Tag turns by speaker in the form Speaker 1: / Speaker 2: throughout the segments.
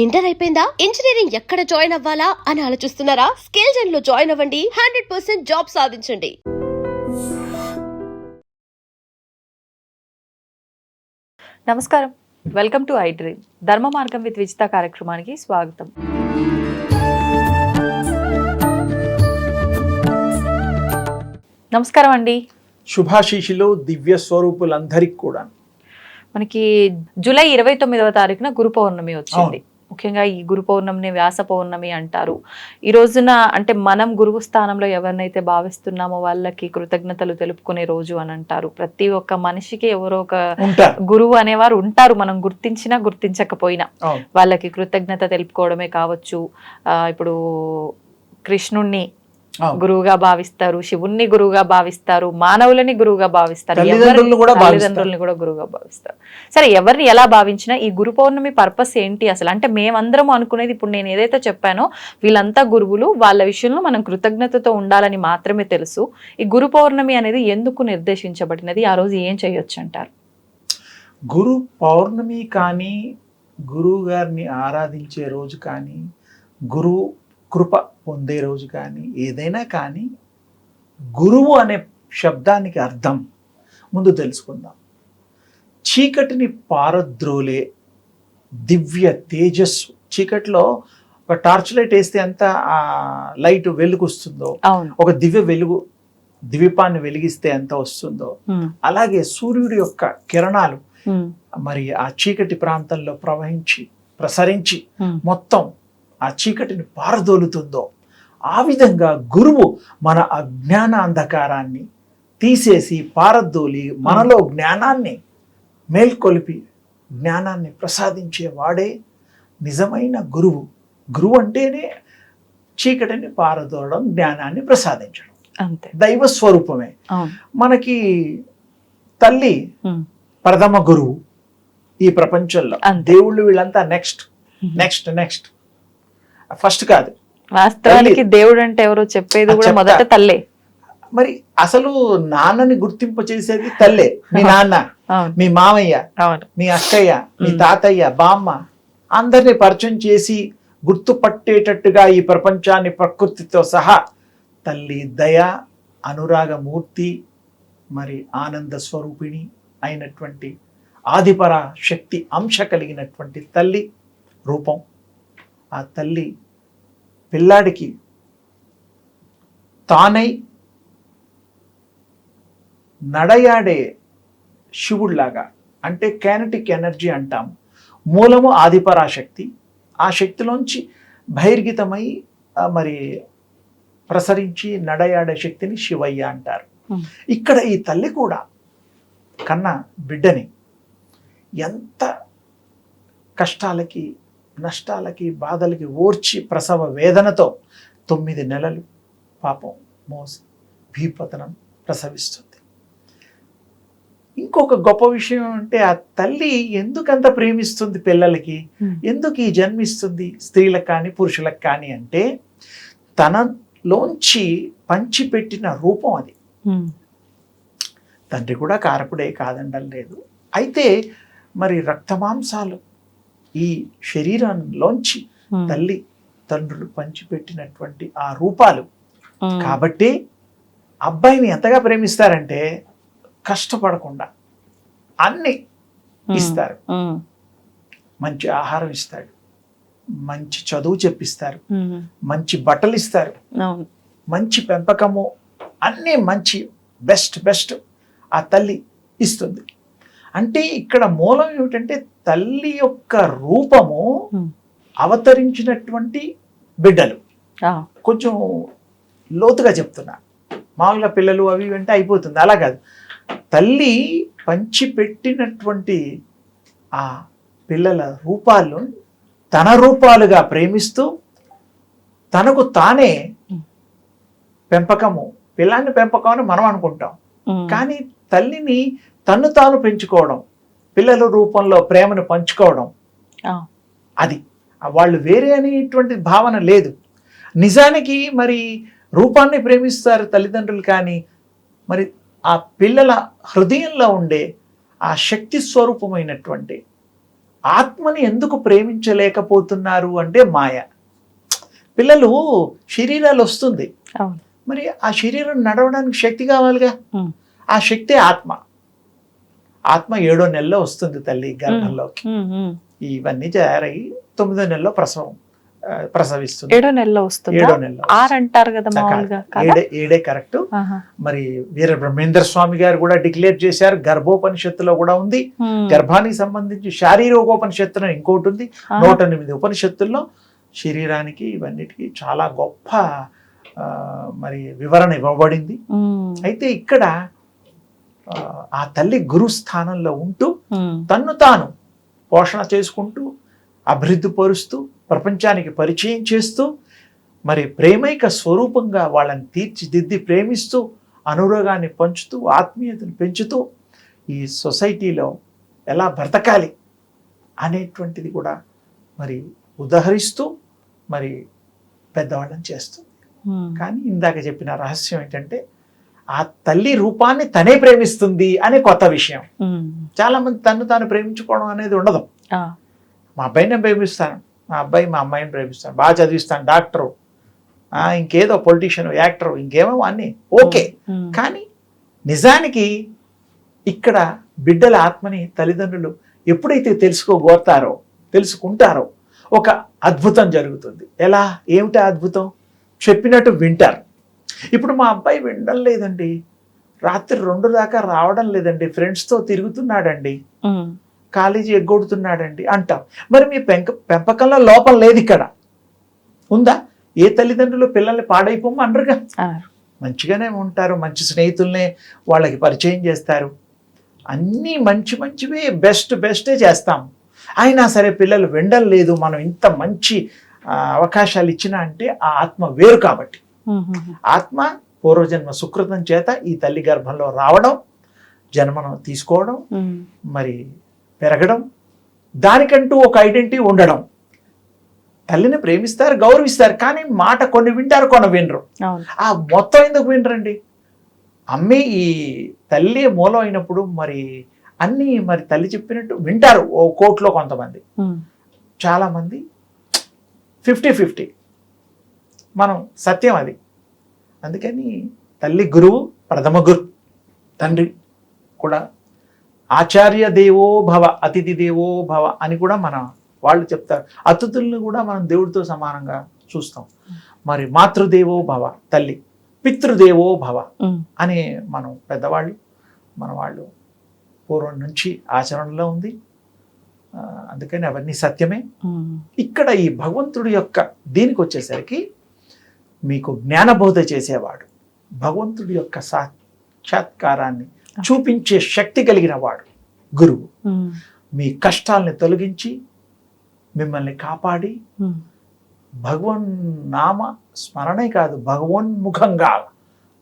Speaker 1: Inter అయిపోయిందా? Engineering ఎక్కడ join అవ్వాలా అని ఆలోచిస్తున్నారా? స్కిల్ జెన్ లో జాయిన్ అవ్వండి. 100% జాబ్ సాధించండి.
Speaker 2: నమస్కారం, వెల్కమ్ టు ఐ డ్రీమ్. ధర్మ మార్గం విత్ విజిత కార్యక్రమానికి స్వాగతం. నమస్కారం అండి.
Speaker 3: శుభాశీషులు దివ్య స్వరూపులందరికీ కూడా
Speaker 2: మనకి జూలై 29వ తారీఖున గురు పౌర్ణమి వచ్చింది. ముఖ్యంగా ఈ గురు పౌర్ణమిని వ్యాస పౌర్ణమి అంటారు. ఈ రోజున అంటే మనం గురువు స్థానంలో ఎవరినైతే భావిస్తున్నామో వాళ్ళకి కృతజ్ఞతలు తెలుపుకునే రోజు అని అంటారు. ప్రతి ఒక్క మనిషికి ఎవరో ఒక గురువు అనేవారు ఉంటారు, మనం గుర్తించినా గుర్తించకపోయినా వాళ్ళకి కృతజ్ఞత తెలుపుకోవడమే కావచ్చు. ఇప్పుడు కృష్ణుణ్ణి గురువుగా భావిస్తారు, శివుణ్ణి గురువుగా భావిస్తారు, మానవులని గురువుగా భావిస్తారు, తల్లిదండ్రుల్ని కూడా గురువుగా భావిస్తారు. సరే, ఎవరిని ఎలా భావించినా ఈ గురు పౌర్ణమి పర్పస్ ఏంటి అసలు? అంటే మేమందరం అనుకునేది, ఇప్పుడు నేను ఏదైతే చెప్పానో వీళ్ళంతా గురువులు, వాళ్ళ విషయంలో మనం కృతజ్ఞతతో ఉండాలని మాత్రమే తెలుసు. ఈ గురు పౌర్ణమి అనేది ఎందుకు నిర్దేశించబడినది? ఆ రోజు ఏం చేయొచ్చు అంటారు?
Speaker 3: గురు పౌర్ణమి కానీ, గురువు గారిని ఆరాధించే రోజు కానీ, గురువు కృప పొందే రోజు కానీ, ఏదైనా కానీ గురువు అనే శబ్దానికి అర్థం ముందు తెలుసుకుందాం. చీకటిని పారద్రోలే దివ్య తేజస్సు. చీకటిలో ఒక టార్చ్ లైట్ వేస్తే ఎంత ఆ లైట్ వెలుగుస్తుందో, ఒక దివ్య వెలుగు ద్వీపాన్ని వెలిగిస్తే ఎంత వస్తుందో, అలాగే సూర్యుడి యొక్క కిరణాలు మరి ఆ చీకటి ప్రాంతంలో ప్రసరించి మొత్తం ఆ చీకటిని పారదోలుతుందో, ఆ విధంగా గురువు మన అజ్ఞాన అంధకారాన్ని తీసేసి పారదోలి మనలో జ్ఞానాన్ని మేల్కొలిపి జ్ఞానాన్ని ప్రసాదించే వాడే నిజమైన గురువు. గురువు అంటేనే చీకటిని పారదోలడం, జ్ఞానాన్ని ప్రసాదించడం,
Speaker 2: అంతే.
Speaker 3: దైవ స్వరూపమే. మనకి తల్లి ప్రథమ గురువు ఈ ప్రపంచంలో. దేవుళ్ళు వీళ్ళంతా నెక్స్ట్ నెక్స్ట్ నెక్స్ట్, ఫస్ట్ కాదు.
Speaker 2: వాస్తవానికి దేవుడు అంటే ఎవరో చెప్పేది కూడా మొదట తల్లే.
Speaker 3: మరి అసలు నాన్నని గుర్తింపు చేసేది తల్లే. మీ నాన్న, మీ మామయ్య, మీ అక్కయ్య, మీ తాతయ్య, బామ్మ అందరినీ పరిచయం చేసి గుర్తుపట్టేటట్టుగా ఈ ప్రపంచాన్ని ప్రకృతితో సహా తల్లి దయ, అనురాగమూర్తి, మరి ఆనంద స్వరూపిణి అయినటువంటి ఆదిపర శక్తి అంశ కలిగినటువంటి తల్లి రూపం. ఆ తల్లి పిల్లాడికి తానై నడయాడే శివుడిలాగా, అంటే కైనెటిక్ ఎనర్జీ అంటాం. మూలము ఆదిపరాశక్తి. ఆ శక్తిలోంచి బహిర్గతమై మరి ప్రసరించి నడయాడే శక్తిని శివయ్య అంటారు. ఇక్కడ ఈ తల్లి కూడా కన్న బిడ్డని ఎంత కష్టాలకి, నష్టాలకి, బాధలకి ఓర్చి ప్రసవ వేదనతో 9 నెలలు పాపం మోసి భీపతనం ప్రసవిస్తుంది. ఇంకొక గొప్ప విషయం అంటే, ఆ తల్లి ఎందుకంత ప్రేమిస్తుంది పిల్లలకి, ఎందుకు ఈ జన్మిస్తుంది స్త్రీలకు కానీ పురుషులకు కానీ అంటే, తనలోంచి పంచిపెట్టిన రూపం అది. తండ్రి కూడా కారకుడే, కాదండం లేదు. అయితే మరి రక్తమాంసాలు ఈ శరీరంలోంచి తల్లి తండ్రులు పంచిపెట్టినటువంటి ఆ రూపాలు. కాబట్టి అబ్బాయిని ఎంతగా ప్రేమిస్తారంటే, కష్టపడకుండా అన్ని ఇస్తారు. మంచి ఆహారం ఇస్తాడు, మంచి చదువు చెప్పిస్తారు, మంచి బట్టలు ఇస్తారు, మంచి పెంపకము, అన్నీ మంచి బెస్ట్ ఆ తల్లి ఇస్తుంది. అంటే ఇక్కడ మూలం ఏమిటంటే, తల్లి యొక్క రూపము అవతరించినటువంటి బిడ్డలు. కొంచెం లోతుగా చెప్తున్నా, మామూలుగా పిల్లలు అవి అంటే అయిపోతుంది, అలా కాదు. తల్లి పంచిపెట్టినటువంటి ఆ పిల్లల రూపాలను తన రూపాలుగా ప్రేమిస్తూ, తనకు తానే పెంపకము, పిల్లాన్ని పెంపకం అని మనం అనుకుంటాం, కానీ తల్లిని తన్ను తాను పెంచుకోవడం, పిల్లల రూపంలో ప్రేమను పంచుకోవడం, అది వాళ్ళు వేరే అనేటువంటి భావన లేదు. నిజానికి మరి రూపాన్ని ప్రేమిస్తారు తల్లిదండ్రులు, కానీ మరి ఆ పిల్లల హృదయంలో ఉండే ఆ శక్తి స్వరూపమైనటువంటి ఆత్మని ఎందుకు ప్రేమించలేకపోతున్నారు అంటే మాయ. పిల్లలు శరీరాలు వస్తుంది,
Speaker 2: అవును.
Speaker 3: మరి ఆ శరీరం నడవడానికి శక్తి కావాలిగా. ఆ శక్తి ఆత్మ. ఆత్మ 7వ నెలలో వస్తుంది తల్లి గర్భంలోకి. ఇవన్నీ తయారయ్యి 9వ నెలలో ప్రసవిస్తుంది.
Speaker 2: 7వ నెలలో వస్తుంది.
Speaker 3: 7వ నెలలో
Speaker 2: 6 అంటారు కదా మామూలుగా.
Speaker 3: ఏడే కరెక్ట్. మరి వీర బ్రహ్మేంద్ర స్వామి గారు కూడా డిక్లేర్ చేశారు, గర్భోపనిషత్తులో కూడా ఉంది. గర్భానికి సంబంధించి శారీరకోపనిషత్తులో ఇంకోటి ఉంది. 108 ఉపనిషత్తుల్లో శరీరానికి ఇవన్నిటికీ చాలా గొప్ప మరి వివరణ ఇవ్వబడింది. అయితే ఇక్కడ ఆ తల్లి గురు స్థానంలో ఉంటూ తన్ను తాను పోషణ చేసుకుంటూ అభివృద్ధి పరుస్తూ ప్రపంచానికి పరిచయం చేస్తూ మరి ప్రేమైక స్వరూపంగా వాళ్ళని తీర్చిదిద్ది ప్రేమిస్తూ అనురాగాన్ని పంచుతూ ఆత్మీయతను పెంచుతూ ఈ సొసైటీలో ఎలా బ్రతకాలి అనేటువంటిది కూడా మరి ఉదహరిస్తూ మరి పెద్దవాళ్ళని చేస్తుంది. కానీ ఇందాక చెప్పిన రహస్యం ఏంటంటే ఆ తల్లి రూపాన్ని తనే ప్రేమిస్తుంది అనే కొత్త విషయం. చాలా మంది తను తాను ప్రేమించుకోవడం అనేది ఉండదు. మా అబ్బాయిని నేను ప్రేమిస్తాను, మా అబ్బాయి మా అమ్మాయిని ప్రేమిస్తాను, బాగా చదివిస్తాను, డాక్టరు, ఇంకేదో పొలిటీషియన్, యాక్టరు, ఇంకేమో అన్నీ ఓకే. కానీ నిజానికి ఇక్కడ బిడ్డల ఆత్మని తల్లిదండ్రులు ఎప్పుడైతే తెలుసుకుంటారో ఒక అద్భుతం జరుగుతుంది. ఎలా? ఏమిటా అద్భుతం? చెప్పినట్టు వింటారు. ఇప్పుడు మా అబ్బాయి వినడం లేదండి, రాత్రి 2 దాకా రావడం లేదండి, ఫ్రెండ్స్తో తిరుగుతున్నాడండి, కాలేజీ ఎగ్గొడుతున్నాడండి అంటాం. మరి మీ పెంపకంలో లోపం లేదు, ఇక్కడ ఉందా? ఏ తల్లిదండ్రులు పిల్లల్ని పాడైపోమనరుగా, మంచిగానే ఉంటారు, మంచి స్నేహితుల్నే వాళ్ళకి పరిచయం చేస్తారు, అన్నీ మంచివే బెస్టే చేస్తాం. అయినా సరే పిల్లలు వినడం లేదు, మనం ఇంత మంచి అవకాశాలు ఇచ్చినా అంటే ఆ ఆత్మ వేరు. కాబట్టి ఆత్మ పూర్వజన్మ సుకృతం చేత ఈ తల్లి గర్భంలో రావడం, జన్మను తీసుకోవడం, మరి పెరగడం, దానికంటూ ఒక ఐడెంటిటీ ఉండడం. తల్లిని ప్రేమిస్తారు, గౌరవిస్తారు, కానీ మాట కొన్ని వింటారు, కొన్ని వినరు. ఆ మొత్తం ఎందుకు వినరండి? అమ్మే ఈ తల్లి మూలం అయినప్పుడు మరి అన్నీ మరి తల్లి చెప్పినట్టు వింటారు. ఓ కోట్లో కొంతమంది, చాలామంది 50-50. మనం సత్యం అది. అందుకని తల్లి గురువు, ప్రథమ గురు తండ్రి కూడా. ఆచార్య దేవో భవ, అతిథి దేవో భవ అని కూడా మన వాళ్ళు చెప్తారు. అతిథులను కూడా మనం దేవుడితో సమానంగా చూస్తాం. మరి మాతృదేవో భవ తల్లి, పితృదేవో భవ అని మనం పెద్దవాళ్ళు మన వాళ్ళు పూర్వం నుంచి ఆచరణలో ఉంది. అందుకని అవన్నీ సత్యమే. ఇక్కడ ఈ భగవంతుడి యొక్క దీనికి వచ్చేసరికి మీకు జ్ఞానబోధ చేసేవాడు, భగవంతుడి యొక్క సాక్షాత్కారాన్ని చూపించే శక్తి కలిగిన వాడు గురువు. మీ కష్టాలని తొలగించి మిమ్మల్ని కాపాడి భగవన్ నామ స్మరణే కాదు, భగవన్ముఖంగా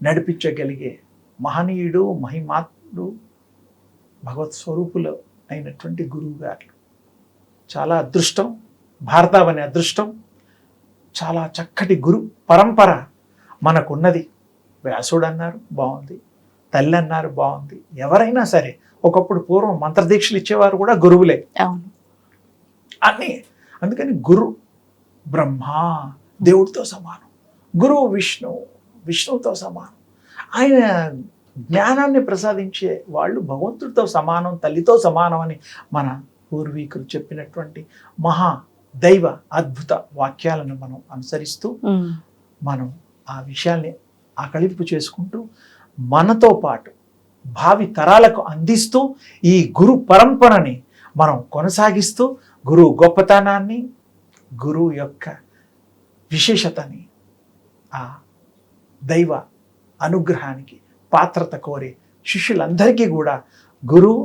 Speaker 3: నడిపించగలిగే మహనీయుడు, మహిమాత్ముడు, భగవత్ స్వరూపులు అయినటువంటి గురువు గారు. చాలా అదృష్టం, భారతావని అదృష్టం. చాలా చక్కటి గురు పరంపర మనకున్నది. వ్యాసుడు అన్నారు బాగుంది, తల్లి అన్నారు బాగుంది. ఎవరైనా సరే ఒకప్పుడు పూర్వం మంత్రదీక్షలు ఇచ్చేవారు కూడా గురువులే అన్నీ. అందుకని గురు బ్రహ్మ దేవుడితో సమానం, గురువు విష్ణువుతో సమానం. ఆయన జ్ఞానాన్ని ప్రసాదించే వాళ్ళు భగవంతుడితో సమానం, తల్లితో సమానం అని మన పూర్వీకులు చెప్పినటువంటి మహా దైవ అద్భుత వాక్యాలను మనం అనుసరిస్తూ మనం ఆ విషయాల్ని ఆకళింపు చేసుకుంటూ మనతో పాటు భావి తరాలకు అందిస్తూ ఈ గురు పరంపరని మనం కొనసాగిస్తూ గురువు గొప్పతనాన్ని, గురువు యొక్క విశేషతని, ఆ దైవ అనుగ్రహానికి పాత్రత కోరే శిష్యులందరికీ కూడా గురువు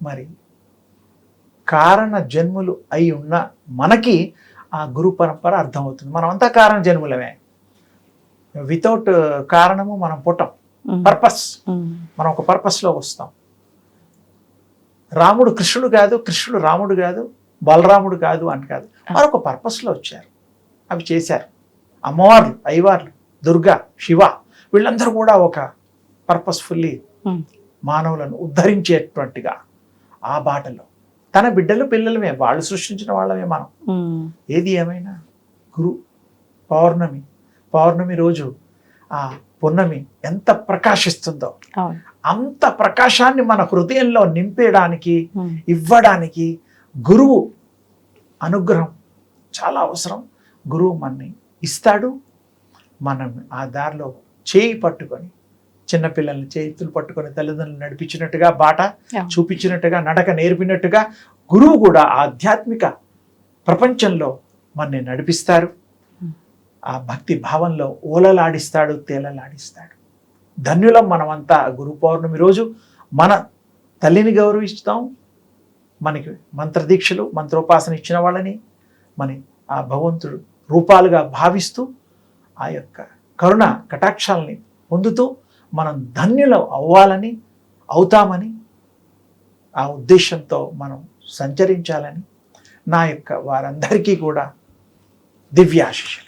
Speaker 3: మరి కారణ జన్ములు అయి ఉన్న మనకి ఆ గురు పరంపర అర్థమవుతుంది. మనం అంతా కారణ జన్ములమే. వితౌట్ కారణము మనం పుట్టం. పర్పస్, మనం ఒక పర్పస్లో వస్తాం. రాముడు కృష్ణుడు కాదు, కృష్ణుడు రాముడు కాదు, బలరాముడు కాదు అని కాదు, మరొక పర్పస్లో వచ్చారు, అవి చేశారు. అమ్మవార్లు, అయ్యవార్లు, దుర్గా, శివ, వీళ్ళందరూ కూడా ఒక పర్పస్ఫుల్లీ మానవులను ఉద్ధరించేటువంటిగా ఆ బాటలో తన బిడ్డలు పిల్లలమే, వాళ్ళు సృష్టించిన వాళ్ళమే మనం. ఏది ఏమైనా పౌర్ణమి రోజు ఆ పున్నమి ఎంత ప్రకాశిస్తుందో అంత ప్రకాశాన్ని మన హృదయంలో నింపేయడానికి, ఇవ్వడానికి గురువు అనుగ్రహం చాలా అవసరం. గురువు మనని ఇస్తాడు. మనం ఆ దారిలో చేయి పట్టుకొని, చిన్నపిల్లల్ని చేతులు పట్టుకొని తల్లిదండ్రులు నడిపించినట్టుగా, బాట చూపించినట్టుగా, నడక నేర్పినట్టుగా గురువు కూడా ఆధ్యాత్మిక ప్రపంచంలో మనని నడిపిస్తారు. ఆ భక్తి భావంలో ఓలలాడిస్తాడు, తేలలాడిస్తాడు. ధన్యులం మనమంతా. గురు పౌర్ణమి రోజు మన తల్లిని గౌరవిస్తాం, మనకి మంత్రదీక్షలు, మంత్రోపాసన ఇచ్చిన వాళ్ళని మన ఆ భగవంతుడు రూపాలుగా భావిస్తూ ఆ యొక్క కరుణ కటాక్షాలని పొందుతూ మనం ధన్యులం అవ్వాలని, అవుతామని, ఆ ఉద్దేశంతో మనం సంచరించాలని నా యొక్క వారందరికీ కూడా దివ్యాశిషులు.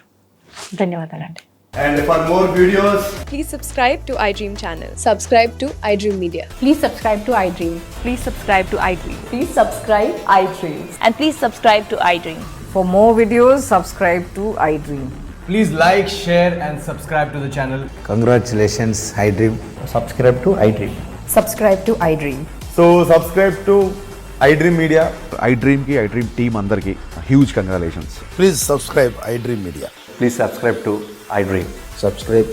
Speaker 2: ధన్యవాదాలండి.
Speaker 4: And for more videos,
Speaker 5: Please subscribe to iDream channel. Subscribe to iDream Media.
Speaker 6: Please subscribe to iDream.
Speaker 2: Please subscribe to iDream.
Speaker 6: Please subscribe iDream.
Speaker 2: And please subscribe to iDream.
Speaker 6: For more videos, subscribe to iDream.
Speaker 4: please like, share and subscribe to the channel.
Speaker 7: Congratulations, iDream. Subscribe to iDream.
Speaker 6: Subscribe to iDream.
Speaker 4: So subscribe to iDream Media.
Speaker 8: iDream ki iDream team andarki huge congratulations.
Speaker 7: Please subscribe iDream Media.
Speaker 9: Please subscribe to iDream.
Speaker 7: Subscribe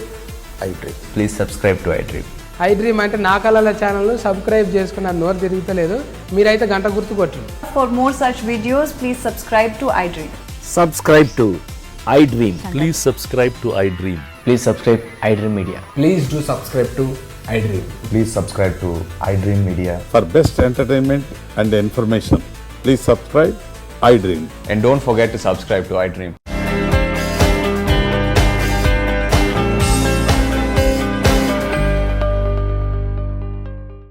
Speaker 7: iDream.
Speaker 9: Please subscribe to iDream.
Speaker 10: iDream అంటే నా కళల ఛానల్ను subscribe చేసుకున్న నోరు తిరుగుతలేదు. మీరైతే గంట గుర్తు కొట్టండి.
Speaker 6: For more such videos, please subscribe to iDream.
Speaker 7: Subscribe to iDream.
Speaker 9: Please subscribe to iDream. Please subscribe iDream Media.
Speaker 4: Please do subscribe to iDream.
Speaker 9: Please subscribe to iDream Media.
Speaker 8: For best entertainment and information, please subscribe iDream.
Speaker 9: And don't forget to subscribe to iDream.